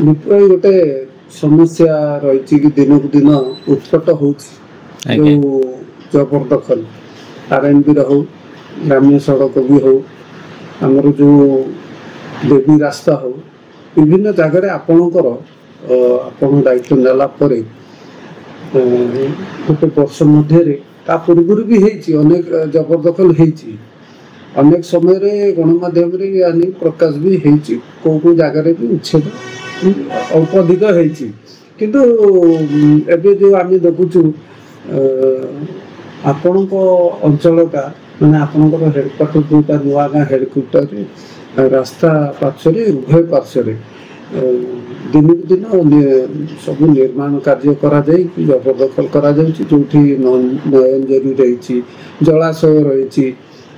विपुल गोटे समस्या रही कि दिन को दिन उत्कट हो जबरदखल आरएनबी हो ग्राम्य सड़क भी हो आमर जो देवी रास्ता हो विभिन्न जगह आपणकर आपण दायित्व नेला गोटे वर्ष मध्य पूर्व भी अनेक जबरदखल अनेक समय गणमाध्यम प्रकाश भी कौ कौ जगार भी उच्छेद अल्प अधिक किंतु एबे जो आम देखुचु आपण अंचल का मैंने आपंकर हेडक्वार्टर जोटा नुआ गाँ हेडक्वार्टर रास्ता पार्श्वे उभय पार्श्वे दिन को दिन सब निर्माण कार्य करा जबरदखल करा जो नयनजरी रही जलाशय रही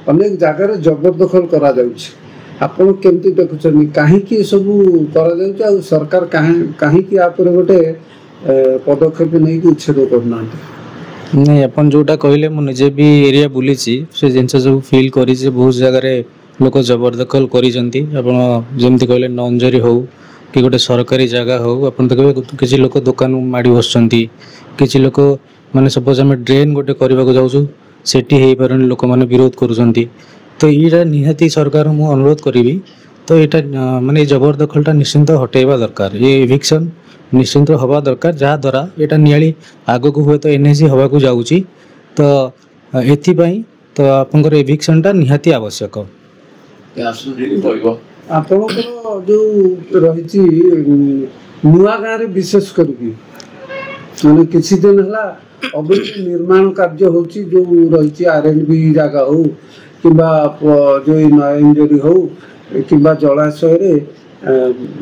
अनेक जगार जबरदखल करा आपण केमती देखुं कहीं सब कर सरकार कहीं गोटे पदक्षेप नहीं उच्छेद करना नहीं अपन जोटा कहले मुझे भी एरिया बुली से जिन सब फिल कर बहुत जगार लोक जबरदखल करमती कहले नंजरी हो कि गोटे सरकारी जगह हो अपन देखिए किसी लोक दुकान माड़ी बस किसी लोक माने सपोज आम ड्रेन गोटे करने को जाऊँ सेठी पारे लोक मैंने विरोध करुँच तो यहाँ निहाती सरकार मु अनुरोध करी तो यहाँ माने जबरदखलटा निश्चिंत हटेवा दरकार ये इविक्शन निश्चिंत हवा दरकार जहाँ द्वारा यहाँ नियाली आग को हुए तो एनएसी हवा को जाऊँगी तो एथिपाई तो आपंकर इविक्शनटा निहाती आवश्यक आपणकर जो रही नुआ गाँव विशेष करके माने किसी दिन है अवैध निर्माण कार्य हो जो रही आरएनबी जगह हो कि जो नयनजरी हो कि जलाशय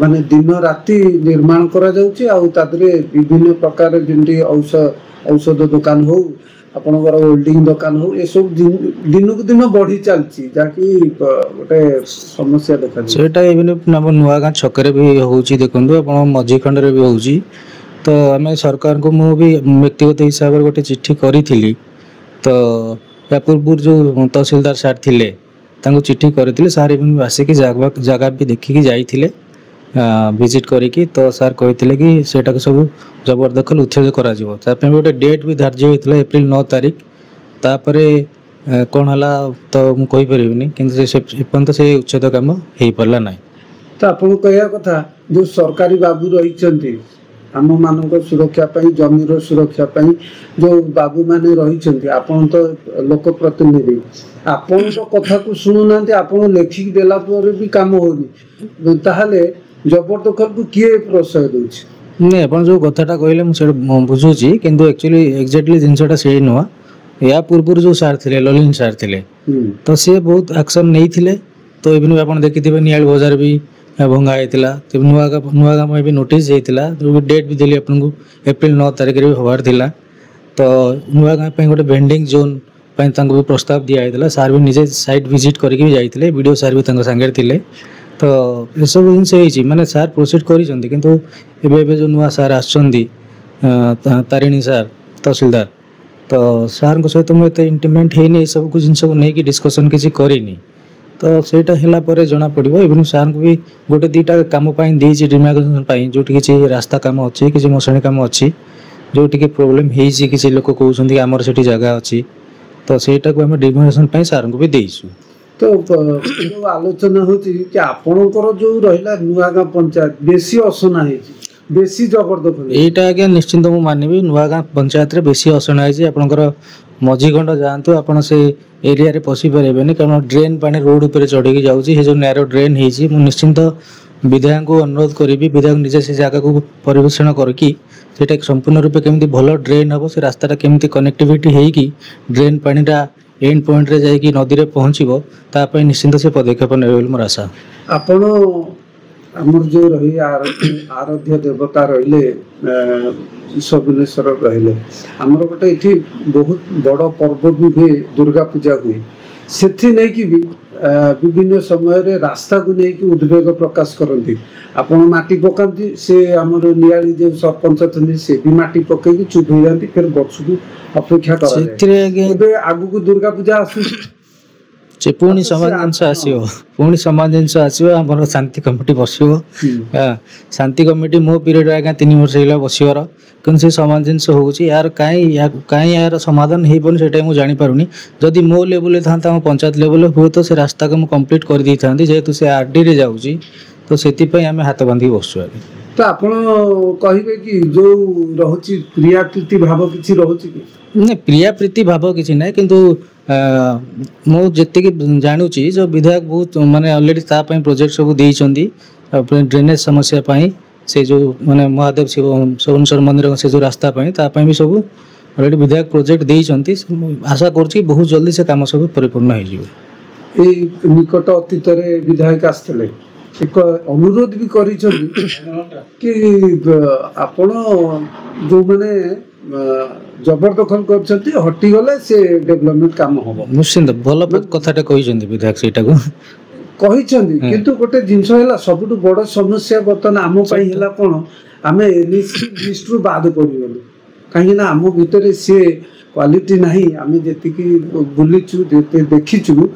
माने दिन राति निर्माण करा जाउची आ विभिन्न प्रकार जमी औषध दुकान हो आपणकर होल्डिंग दुकान हो ये सब दिन को दिन बढ़ी चलती जहाँकि गोटे समस्या देखा सेटा नुआ गाँ छकरे भी होची देखंतु आपण मझी खंडरे भी होची तो आम सरकार को मु भी व्यक्तिगत हिसाब से गोटे चिट्ठी करी तो या पूर्व जो तहसीलदार सार थिले तांको चिट्ठी करथिले सार इवन आसिक जगह भी देखिकी जाइथिले विजिट करिकी तो सार कहिथिले कि सेटा सब जबरदखल उच्छेद करा जिवो तापे गोटे डेट भी धार्य होइथिला एप्रिल 9 तारिख तापरे कोन हला तो मु कहि परिबिनी किंतु से पर्यंत से उच्छेद काम हेई परला नै तो आपन कहया कथा जो सरकारी बाबू रहिचंती आम मान सुरक्षा जमीर सुरक्षा जो बाबू मैंने रही आपन तो लोक प्रतिनिधि आपण तो कथा को शुणुना आपन लेखिक देला पर भी काम होनी ताहले जबरदखल को किए प्रश्रय दूची नहीं अपन जो कथाटा कहले मु बुझुची किंतु एक्चुअली एग्जैक्टली जिनसटा सेही नुआ या पूर्व जो सार थिले ललिन सार थिले तो से बहुत एक्शन नहीं थिले तो इवन आपन देखिथिबे नियाल बाजार भी भंगा होता तो नुआ गाँव भी नोटिस जाता तो डेट भी देली आपन को एप्रिल 9 तारिख भी हबार थिला तो नुआ गाँव गोटे वेंडिंग जोन भी प्रस्ताव दिया सार भी निजे साइट विजिट करके जाते वीडियो सार भी सांगे थिले तो ये सब जिन माने सार प्रोसीड करिसेंती किंतु एबे जो नुआ सार आछंती तारिणी सार तहसीलदार तो सार सहित मुझे इंटीमेट है सब कुछ जिन सब नहीं डिस्कसन किसी करनी तो सेटा हैला परे जना पड़िबो इवन सार को भी गोटे दीटा काम पाई देछि डिमार्केशन जो किसी रास्ता काम अच्छी किसी मशाणी काम अच्छी जो प्रोब्लेम होइछि किसी लोक कहउछंती आमर सेठी जगह अच्छी तो सेटा को हम डिमार्केशन सार को भी देइछु तो जो आलोचना होछि कि आपनकर जो रहिला नुआगाँ पंचायत बेसी असना हेछि बेसी जबरदखल एटा आगे निश्चिंत मु मानिबी नुआगाँ पंचायत रे बेसी असना हेछि आपनकर मझी खंड जातु आपन से एरिया रे पसी पारेबेनी कारण ड्रेन पानी रोड ऊपर चढ़ी जाउछि हे जो नैरो ड्रेन हेछि मु निश्चिंत विधायक को अनुरोध करी विधायक निजे से जगह को परिवेषण करके सेटा संपूर्ण रूप केमती भल ड्रेन हम से रास्ता केमती कनेक्टिविटी होगी ड्रेन पानीटा एंड पॉइंट रे जाइए नदी रे पहुँचबो तापय निश्चिंत से पदक्षेप नेबे मोर आशा आपण आमर जो रही आराध्य देवता रहिले ईश्वरेश्वर रहिले आमर गोटे ये बहुत बड़ पर्व भी हुए दुर्गा पूजा हुए से नहीं कि भी विभिन्न समय रे रास्ता को लेकिन उद्वेग प्रकाश करती आपण माटी पकाती से आमर नियाली जो सरपंच थे से भी माटी पकई चुप हो जाती फिर वर्ष को अपेक्षा कर आगु को दुर्गा पूजा आसु से पुणी समान जिनस आसो पुणी समान जिनस आसो आम शांति कमिटी बस शांति कमिटी मो पीरियड आज्ञा 3 वर्ष है बसवर कि से समान जिनस हो यार कहीं यार समाधान हो पानी से मुझे जानीपारूनी जदि मो लेवल था पंचायत लेवल हुए तो से रास्ता को मुझे कम्प्लीट कर दी था जेहेतु से आरडी रे जाऊँगी तो से आम हाथ बांधिक बसु तो आपण कहिबे कि जो रहुची प्रिया प्रीति भाव किछि रहुची कि नहीं प्रिया प्रीति भाव किछि नै किंतु मो जति कि जानुची जो विधायक बहुत माने ऑलरेडी ता पई प्रोजेक्ट सब देइछंदी ड्रेनेज समस्या पई से जो माने महादेव शिव सोमेश्वर मंदिर से जो रास्ता पई ता पई भी सब ऑलरेडी विधायक प्रोजेक्ट देइछंती आशा करछि बहुत जल्दी से काम सब परिपूर्ण हो जिवो ए निकट अतीत रे विधायक आस्तले एक अनुरोध भी करिछंती कि आपण जो माने जबरदखल करछंती हटी गले से डेवलपमेंट काम होबो निश्चित भल कथाटा कहिछंती विधायक सेटा को कहिछंती किंतु गोटे जिंस हैला सबटु बड़ समस्या बर्तन आम पई हैला कोन आमे लिस्ट रु बाद पड़ी गलो काहे ना आम भीतर से क्वालिटी नाही आमे जेति की बुलिचु जेते देखिचु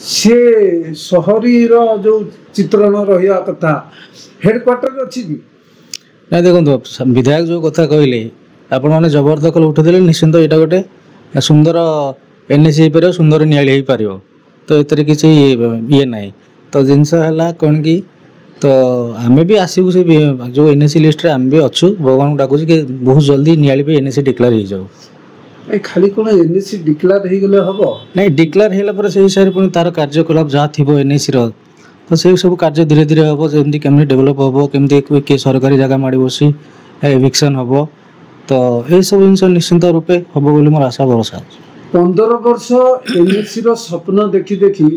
से शहरी रो जो चित्रण रहिया कथा हेडक्वार्टर अछि कि ना देखो विधायक जो कथा कहले आपण माने जबरदखल उठेदेले निश्चित एटा गोटे सुंदर एनएसी पर सुंदर न्याय हो पारिबो तो एतरे किछि ये नाही तो जिनस हला कोन की तो आमे भी आसीबु से जो एनएसी लिस्ट रे आम भी अच्छु भगवान डाकू कि बहुत जल्दी न्याय भी एनएसी डिक्लेयर हो जाऊ ए खाली कोन एनएसी डिक्लेयर हे गेले हबो नहीं डिक्लेयर हेला पर से हिसाब पुनी तार कार्यकलाप जा थिबो एनएसी रो तो से सब कार्य धीरे धीरे हबो जेमती केमनी डेवलप हबो केमती के सरकारी जगह माडी बसी एविक्शन हबो तो ए सब जिन निश्चित रूपे हबो बोली मोर आशा भरोसा 15 वर्ष एनएसी रो स्वप्न देखी देखी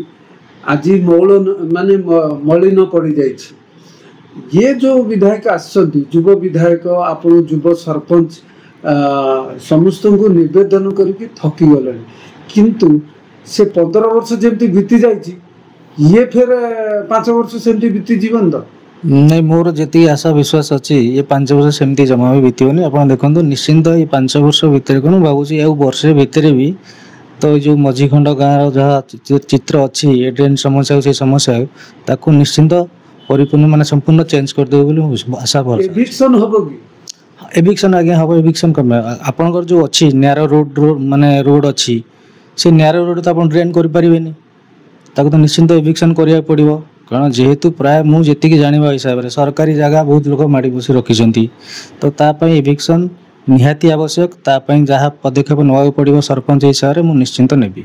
आज मौल माने मलिन पड़ी जाइछि ये जो विधायक आछंती युवा विधायक आपण युवा सरपंच समस्त को निवेदन करके थकी गले किंतु से 15 वर्ष जेमती बीती जाइछि ये फिर 5 वर्ष सेमती बीती जीवन तो नहीं मोर जी आशा विश्वास अच्छी ये 5 वर्ष सेमती जमा भी बीतनी आप देखो निश्चिंत ये 5 वर्ष भितर कौन भावुँ वर्ष भितर भी तो जो मझीखंड गाँव जहाँ चित्र अच्छी ये ड्रेन समस्या से समस्या ताकू निश्चिंत परिपूर्ण माने संपूर्ण चेंज कर देबो बोली आशा भर एविक्शन होबो कि एविक्शन आगे हम एविक्शन कम आपनकर जो अच्छी नैरो रोड माने रोड अच्छी से नैरो रोड तो आप ड्रेन कर पारिबेनी ताको तो निश्चिंत एविक्शन करिया पड़िबो कारण जेहेतु प्राय मु जेतिकी जानिबा हिसाब रे सरकारी जगह बहुत लोक माडी बसी रखिसंती तो ता पई एविक्शन निहाती आवश्यक ता पई जहाँ पदक्षेप नवा पड़िबो सरपंच हिसाब रे मु निश्चिंत नेबी।